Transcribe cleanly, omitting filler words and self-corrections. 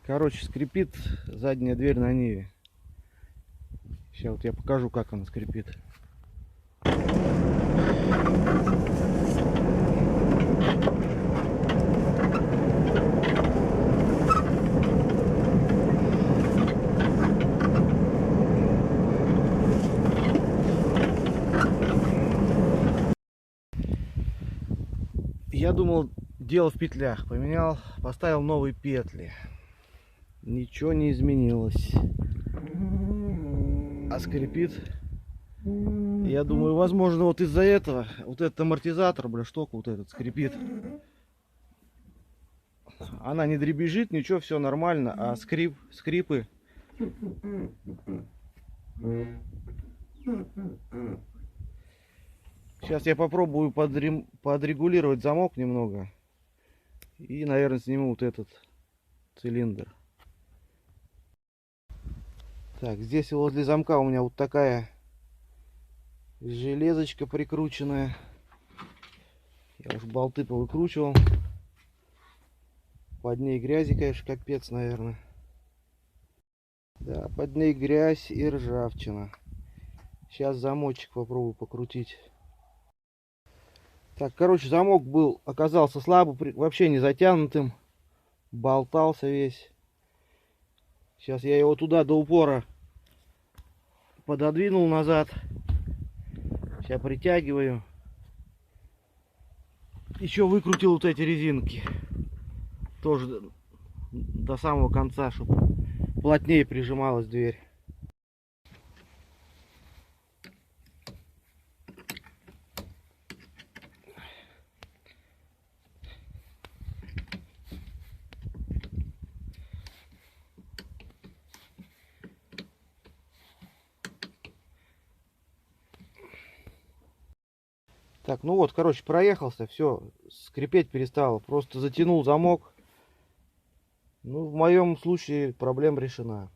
Короче, скрипит задняя дверь на Ниве. Сейчас вот я покажу, как она скрипит. Я думал, дело в петлях. Поменял, поставил новые петли. Ничего не изменилось. А скрипит. Я думаю, возможно, вот из-за этого, вот этот амортизатор, бля, штука вот этот скрипит. Она не дребезжит, ничего, все нормально, а скрипы. Сейчас я попробую подрегулировать замок немного. И, наверное, сниму вот этот цилиндр. Так, здесь возле замка у меня вот такая железочка прикрученная. Я уже болты повыкручивал. Под ней грязи, конечно, капец, наверное. Да, под ней грязь и ржавчина. Сейчас замочек попробую покрутить. Так, короче, замок оказался слабый, вообще не затянутым. Болтался весь. Сейчас я его туда до упора пододвинул назад. Сейчас притягиваю. Еще выкрутил вот эти резинки. Тоже до самого конца, чтобы плотнее прижималась дверь. Так, ну вот, короче, проехался, все, скрипеть перестало, просто затянул замок. Ну, в моем случае проблема решена.